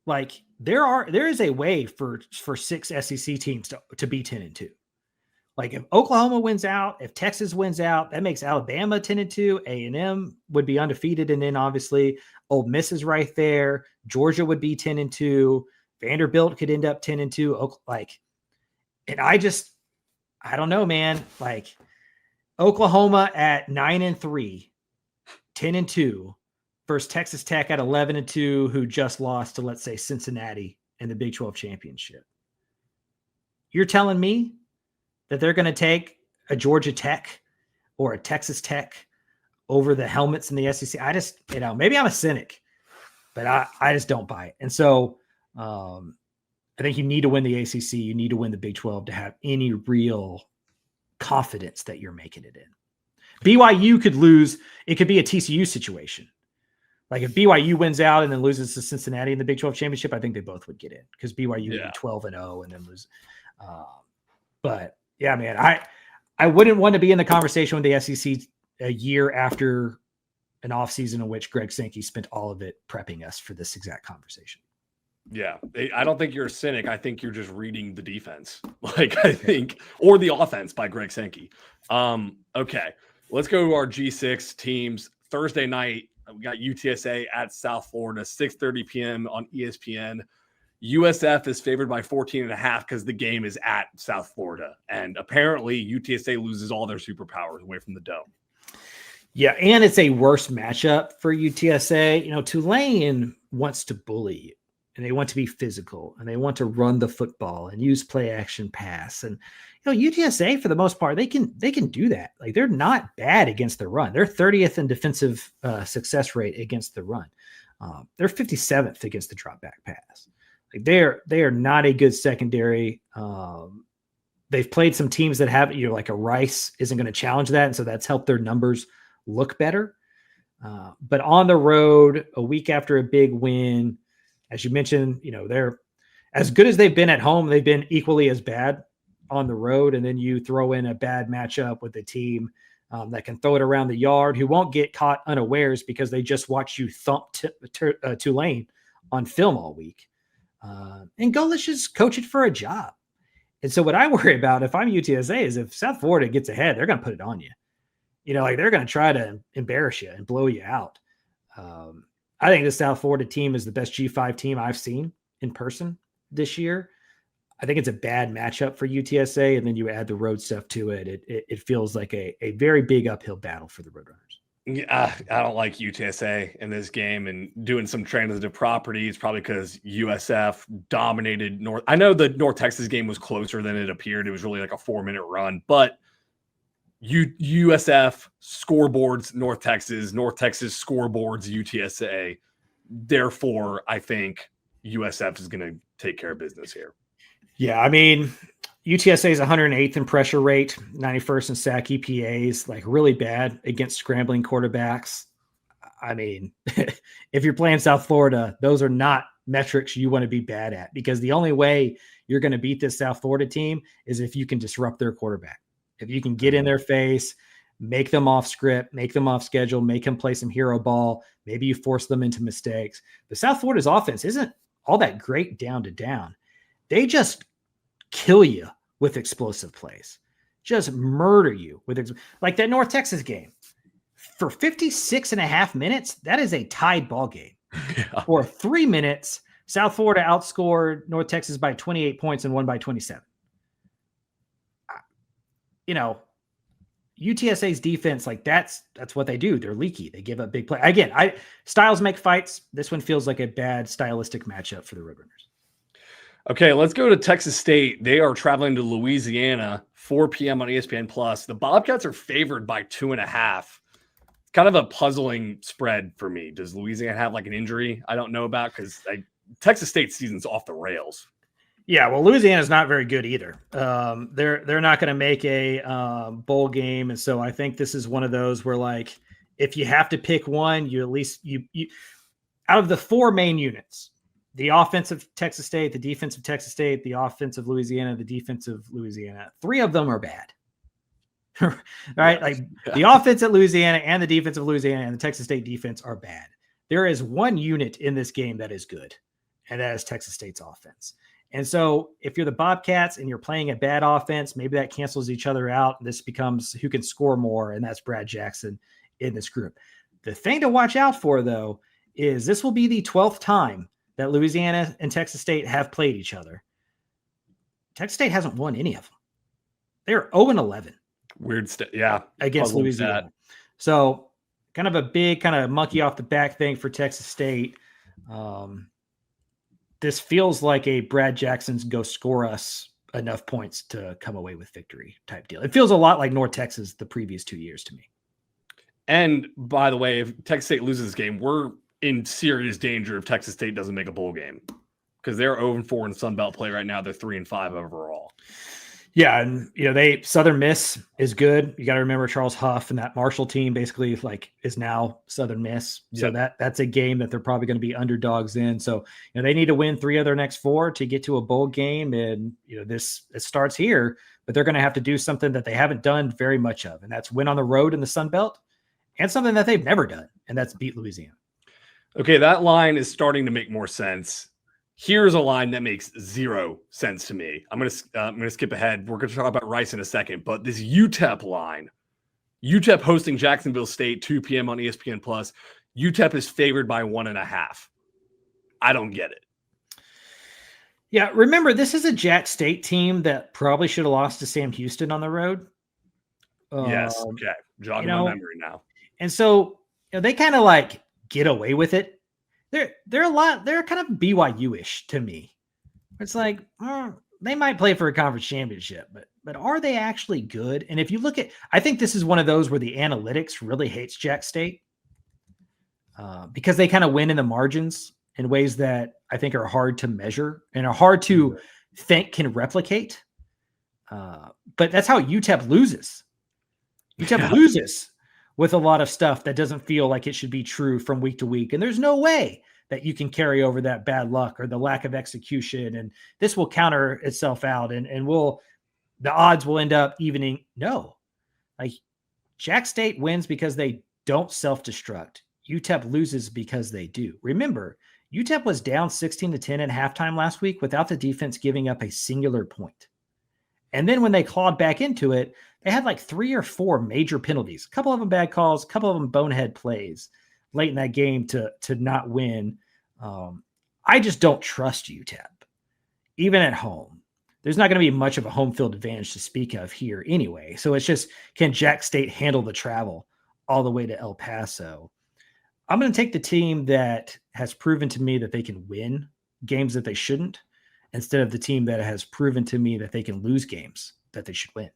like there is a way for 6 SEC teams to be 10-2. Like if Oklahoma wins out, if Texas wins out, that makes Alabama 10-2. A&M would be undefeated, and then obviously Ole Miss is right there. Georgia would be 10-2. Vanderbilt could end up 10-2. Like, and I don't know, man. Like Oklahoma at 9-3, 10-2, versus Texas Tech at 11-2, who just lost to, let's say, Cincinnati in the Big 12 championship. You're telling me that they're going to take a Georgia Tech or a Texas Tech over the helmets in the SEC? I just, maybe I'm a cynic, but I just don't buy it. And so I think you need to win the ACC. You need to win the Big 12 to have any real confidence that you're making it in. BYU could lose. It could be a TCU situation. Like if BYU wins out and then loses to Cincinnati in the Big 12 championship, I think they both would get in because BYU would be 12-0 and then lose. But yeah, man, I wouldn't want to be in the conversation with the SEC a year after an offseason in which Greg Sankey spent all of it prepping us for this exact conversation. Yeah, I don't think you're a cynic. I think you're just reading the defense, or the offense by Greg Sankey. Okay, let's go to our G6 teams. Thursday night, we got UTSA at South Florida, 6:30 p.m. on ESPN. USF is favored by 14.5 because the game is at South Florida. And apparently UTSA loses all their superpowers away from the Dome. Yeah, and it's a worse matchup for UTSA. Tulane wants to bully you, and they want to be physical, and they want to run the football and use play action pass. And UTSA, for the most part, they can do that. Like they're not bad against the run. They're 30th in defensive success rate against the run. They're 57th against the drop back pass. Like they are not a good secondary. They've played some teams that have, like a Rice isn't going to challenge that. And so that's helped their numbers look better. But on the road, a week after a big win, as you mentioned, they're as good as they've been at home. They've been equally as bad on the road. And then you throw in a bad matchup with a team that can throw it around the yard, who won't get caught unawares because they just watch you thump Tulane on film all week. And Golich is coaching for a job. And so what I worry about if I'm UTSA is if South Florida gets ahead, they're going to put it on you. They're going to try to embarrass you and blow you out. I think the South Florida team is the best G5 team I've seen in person this year. I think it's a bad matchup for UTSA. And then you add the road stuff to it. It feels like a very big uphill battle for the Roadrunners. Yeah, I don't like UTSA in this game, and doing some transitive properties probably because USF dominated North. I know the North Texas game was closer than it appeared. It was really like a 4-minute run, but USF scoreboards North Texas scoreboards UTSA. Therefore, I think USF is going to take care of business here. Yeah, I mean, UTSA is 108th in pressure rate, 91st in sack EPAs, like really bad against scrambling quarterbacks. I mean, if you're playing South Florida, those are not metrics you want to be bad at, because the only way you're going to beat this South Florida team is if you can disrupt their quarterback. If you can get in their face, make them off script, make them off schedule, make them play some hero ball. Maybe you force them into mistakes. The South Florida's offense isn't all that great down to down. They just kill you with explosive plays, just murder you with like that North Texas game. For 56 and a half minutes, that is a tied ball game. Yeah. For 3 minutes, South Florida outscored North Texas by 28 points and won by 27. You know, UTSA's defense, like that's what they do. They're leaky. They give up big play. Again, styles make fights. This one feels like a bad stylistic matchup for the Roadrunners. Okay, let's go to Texas State. They are traveling to Louisiana, 4 p.m. on ESPN Plus. The Bobcats are favored by 2.5. It's kind of a puzzling spread for me. Does Louisiana have like an injury I don't know about? Because Texas State season's off the rails. Yeah, well, Louisiana's not very good either. They're not going to make a bowl game, and so I think this is one of those where, like, if you have to pick one, you at least you out of the 4 main units. The offense of Texas State, the defense of Texas State, the offense of Louisiana, the defense of Louisiana. 3 of them are bad. Right? Like the offense at Louisiana and the defense of Louisiana and the Texas State defense are bad. There is one unit in this game that is good, and that is Texas State's offense. And so if you're the Bobcats and you're playing a bad offense, maybe that cancels each other out. This becomes who can score more, and that's Brad Jackson in this group. The thing to watch out for, though, is this will be the 12th time that Louisiana and Texas State have played each other. Texas State hasn't won any of them. They're 0-11. Weird stuff. Yeah. Against Louisiana. So kind of a big kind of monkey off the back thing for Texas State. This feels like a Brad Jackson's go score us enough points to come away with victory type deal. It feels a lot like North Texas the previous 2 years to me. And by the way, if Texas State loses this game, we're in serious danger if Texas State doesn't make a bowl game, because they're 0-4 in Sun Belt play right now. They're 3-5 overall. Yeah, and Southern Miss is good. You got to remember Charles Huff and that Marshall team basically is now Southern Miss. So that's a game that they're probably going to be underdogs in. So they need to win 3 of their next 4 to get to a bowl game. And it starts here, but they're going to have to do something that they haven't done very much of, and that's win on the road in the Sun Belt, and something that they've never done, and that's beat Louisiana. Okay, that line is starting to make more sense. Here's a line that makes 0 sense to me. I'm gonna skip ahead. We're gonna talk about Rice in a second, but this UTEP line, UTEP hosting Jacksonville State, 2 p.m. on ESPN Plus. UTEP is favored by 1.5. I don't get it. Yeah, remember, this is a Jack State team that probably should have lost to Sam Houston on the road. Yes, okay, jogging my memory now. And so they kind of get away with it. They're kind of BYU-ish to me. It's like they might play for a conference championship, but are they actually good? And if you look at, I think this is one of those where the analytics really hates Jack State because they kind of win in the margins in ways that I think are hard to measure and are hard to think can replicate. But that's how UTEP loses. UTEP loses with a lot of stuff that doesn't feel like it should be true from week to week. And there's no way that you can carry over that bad luck or the lack of execution. And this will counter itself out and the odds will end up evening. No, Jack State wins because they don't self-destruct. UTEP loses because they do. Remember, UTEP was down 16-10 at halftime last week without the defense giving up a singular point. And then when they clawed back into it, they had 3 or 4 major penalties, a couple of them bad calls, a couple of them bonehead plays late in that game to not win. I just don't trust UTEP, even at home. There's not going to be much of a home field advantage to speak of here anyway. So it's just, can Jack State handle the travel all the way to El Paso? I'm going to take the team that has proven to me that they can win games that they shouldn't, instead of the team that has proven to me that they can lose games that they should win.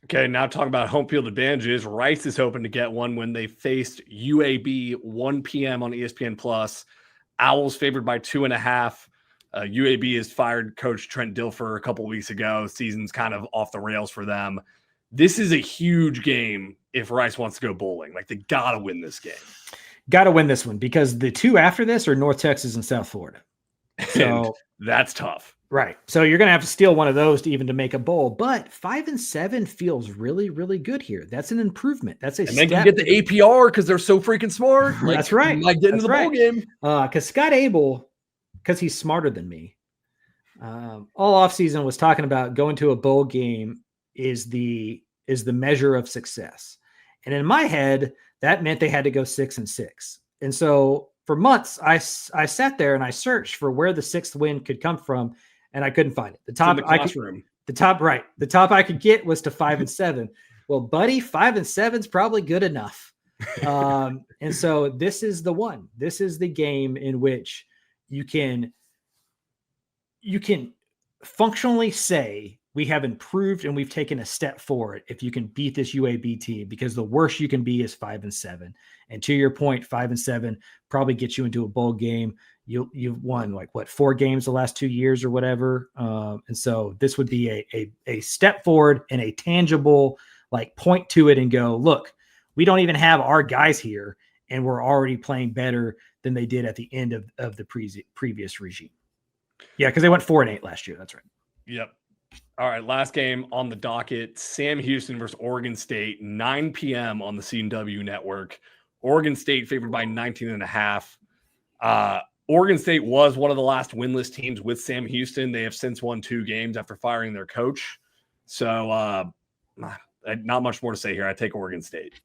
Okay, now talking about home field advantages. Rice is hoping to get one when they faced UAB 1 p.m. on ESPN Plus. Owls favored by 2.5. UAB has fired coach Trent Dilfer a couple of weeks ago. Season's kind of off the rails for them. This is a huge game if Rice wants to go bowling. Like, they got to win this game. Got to win this one because the two after this are North Texas and South Florida. So that's tough. Right. So you're going to have to steal one of those to even to make a bowl, but 5-7 feels really, really good here. That's an improvement. That's a and then you get the APR because they're so freaking smart. Like, that's right. You might get into the bowl game. Because Scott Abel, because he's smarter than me, all offseason was talking about going to a bowl game is the measure of success. And in my head, that meant they had to go 6-6. And so for months, I sat there and I searched for where the sixth win could come from, and I couldn't find it. The top I could get was to 5-7. Well, buddy, 5-7 is probably good enough. And so this is the one. This is the game in which you can functionally say we have improved and we've taken a step forward if you can beat this UAB team, because the worst you can be is 5-7. And to your point, 5-7 probably gets you into a bowl game. You've won 4 games the last 2 years or whatever. And so this would be a step forward and a tangible point to it and go, look, we don't even have our guys here and we're already playing better than they did at the end of the previous regime. Yeah, because they went 4-8 last year. That's right. Yep. All right, last game on the docket, Sam Houston versus Oregon State, 9 p.m. on the CW network. Oregon State favored by 19.5. Oregon State was one of the last winless teams with Sam Houston. They have since won 2 games after firing their coach. So not much more to say here. I take Oregon State.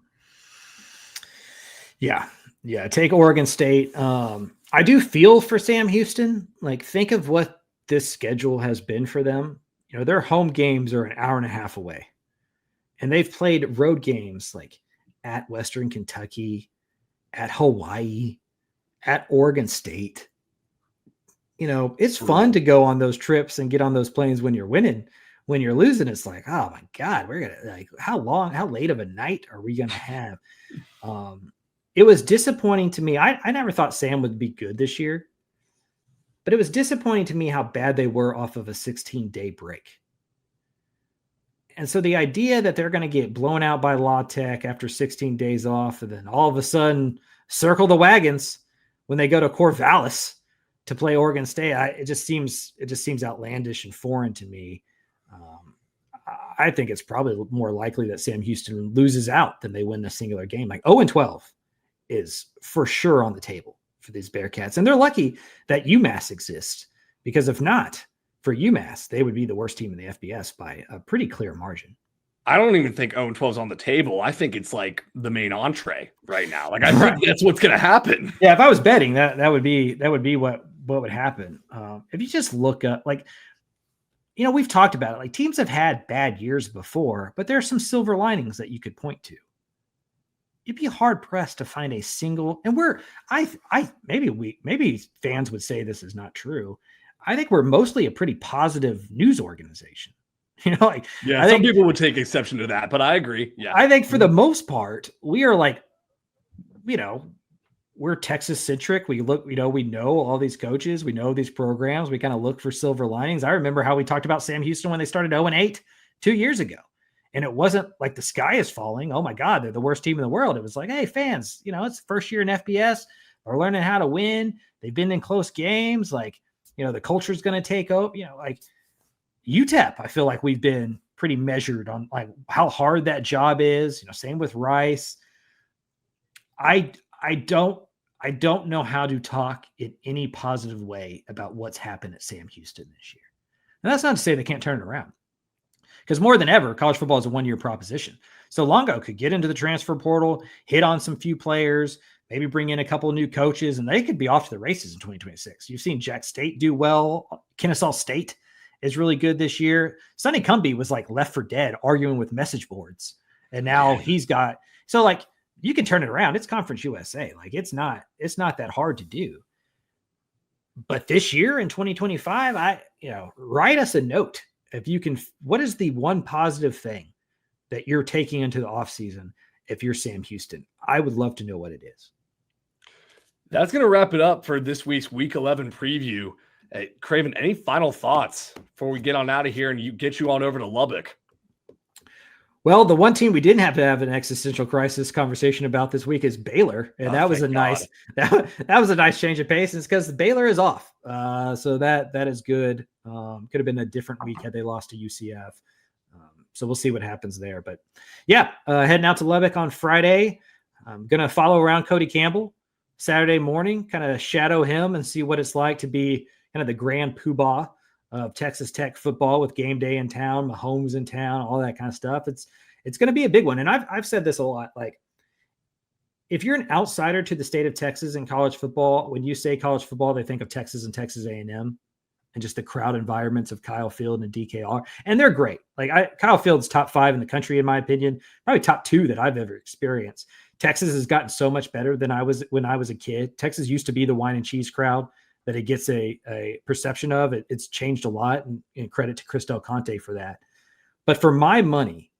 Yeah, take Oregon State. I do feel for Sam Houston. Think of what this schedule has been for them. Their home games are an hour and a half away, and they've played road games at Western Kentucky, at Hawaii, at Oregon State. It's fun to go on those trips and get on those planes when you're winning. When you're losing, it's like, oh my God, we're going to how late of a night are we going to have? It was disappointing to me. I never thought Sam would be good this year. But it was disappointing to me how bad they were off of a 16-day break. And so the idea that they're going to get blown out by La Tech after 16 days off and then all of a sudden circle the wagons when they go to Corvallis to play Oregon State, it just seems outlandish and foreign to me. I think it's probably more likely that Sam Houston loses out than they win a singular game. 0-12 is for sure on the table for these Bearcats. And they're lucky that UMass exists, because if not for UMass, they would be the worst team in the FBS by a pretty clear margin. I don't even think 0-12 is on the table. I think it's the main entree right now. I think that's what's going to happen. Yeah, if I was betting, that would be what would happen. If you just look up, we've talked about it. Teams have had bad years before, but there are some silver linings that you could point to. You'd be hard pressed to find a single, and maybe fans would say this is not true. I think we're mostly a pretty positive news organization. Some people would take exception to that, but I agree. Yeah. I think for the most part, we are we're Texas centric. We look, we know all these coaches, we know these programs. We kind of look for silver linings. I remember how we talked about Sam Houston when they started 0-8 2 years ago. And it wasn't like the sky is falling. Oh my God, they're the worst team in the world. It was like, hey, fans, it's the first year in FBS. They're learning how to win. They've been in close games. The culture is going to take over. UTEP, I feel like we've been pretty measured on how hard that job is. Same with Rice. I don't know how to talk in any positive way about what's happened at Sam Houston this year. And that's not to say they can't turn it around. Because more than ever, college football is a one-year proposition. So Longo could get into the transfer portal, hit on some few players, maybe bring in a couple of new coaches, and they could be off to the races in 2026. You've seen Jack State do well. Kennesaw State is really good this year. Sonny Cumbie was left for dead arguing with message boards. And now he's got – so you can turn it around. It's Conference USA. It's not that hard to do. But this year in 2025, write us a note. If you can, what is the one positive thing that you're taking into the offseason if you're Sam Houston? I would love to know what it is. That's going to wrap it up for this week's Week 11 preview. Hey, Craven, any final thoughts before we get on out of here and get you on over to Lubbock? Well, the one team we didn't have to have an existential crisis conversation about this week is Baylor, and that was a nice that was a nice change of pace. It's because Baylor is off, so that is good. Could have been a different week had they lost to UCF. So we'll see what happens there. But yeah, heading out to Lubbock on Friday. I'm gonna follow around Cody Campbell Saturday morning, kind of shadow him and see what it's like to be kind of the grand poobah of Texas Tech football with game day in town, Mahomes in town, all that kind of stuff. It's going to be a big one. And I've said this a lot. Like, if you're an outsider to the state of Texas in college football, when you say college football, they think of Texas and Texas A&M and just the crowd environments of Kyle Field and DKR. And they're great. Like Kyle Field's top 5 in the country, in my opinion, probably top 2 that I've ever experienced. Texas has gotten so much better than I was when I was a kid. Texas used to be the wine and cheese crowd that it gets a perception of. It's changed a lot, and credit to Chris Del Conte for that. But for my money,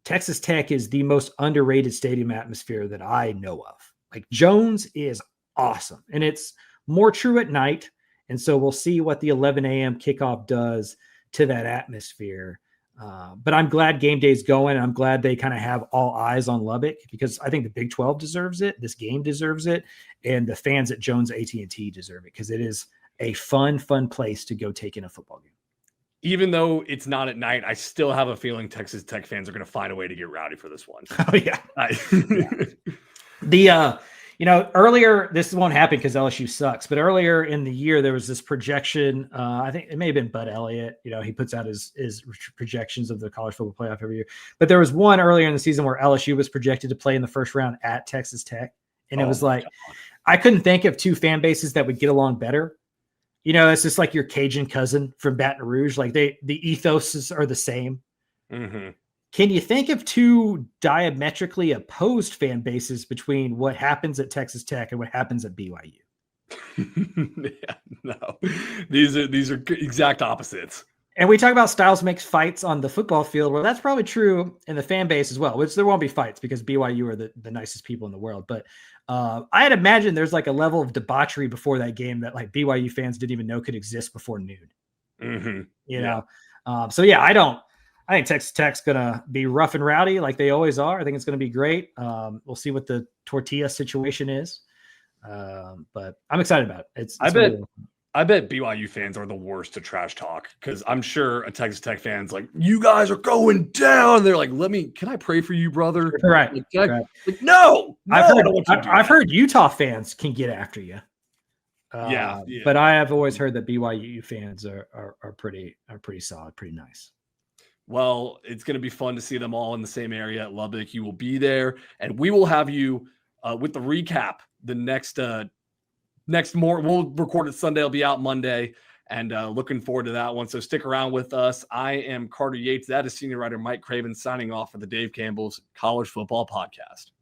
Texas Tech is the most underrated stadium atmosphere that I know of. Like, Jones is awesome, and it's more true at night. And so we'll see what the 11 a.m. kickoff does to that atmosphere. But I'm glad game day's going. I'm glad they kind of have all eyes on Lubbock, because I think the Big 12 deserves it. This game deserves it. And the fans at Jones AT&T deserve it, because it is a fun place to go take in a football game. Even though it's not at night, I still have a feeling Texas Tech fans are going to find a way to get rowdy for this one. Oh, yeah. The, earlier, this won't happen because LSU sucks, but earlier in the year, there was this projection. I think it may have been Bud Elliott. He puts out his projections of the college football playoff every year. But there was one earlier in the season where LSU was projected to play in the first round at Texas Tech. And it was like, God. I couldn't think of 2 fan bases that would get along better. It's just like your Cajun cousin from Baton Rouge. Like, the ethoses are the same. Mm-hmm. Can you think of 2 diametrically opposed fan bases between what happens at Texas Tech and what happens at BYU? Yeah, no. These are exact opposites. And we talk about styles makes fights on the football field. Well, that's probably true in the fan base as well, which there won't be fights because BYU are the nicest people in the world. But I'd imagine there's like a level of debauchery before that game that like BYU fans didn't even know could exist before noon. Mm-hmm. So yeah, I think Texas Tech's going to be rough and rowdy like they always are. I think it's going to be great. We'll see what the tortilla situation is. But I'm excited about it. I bet BYU fans are the worst to trash talk, because I'm sure a Texas Tech fan's like, you guys are going down. They're like, can I pray for you, brother? Right. Like, no. I've heard Utah fans can get after you. Yeah. But I have always heard that BYU fans are pretty solid, pretty nice. Well, it's going to be fun to see them all in the same area at Lubbock. You will be there, and we will have you with the recap the next more. We'll record it Sunday. It'll be out Monday, and looking forward to that one. So stick around with us. I am Carter Yates. That is senior writer Mike Craven signing off for the Dave Campbell's College Football Podcast.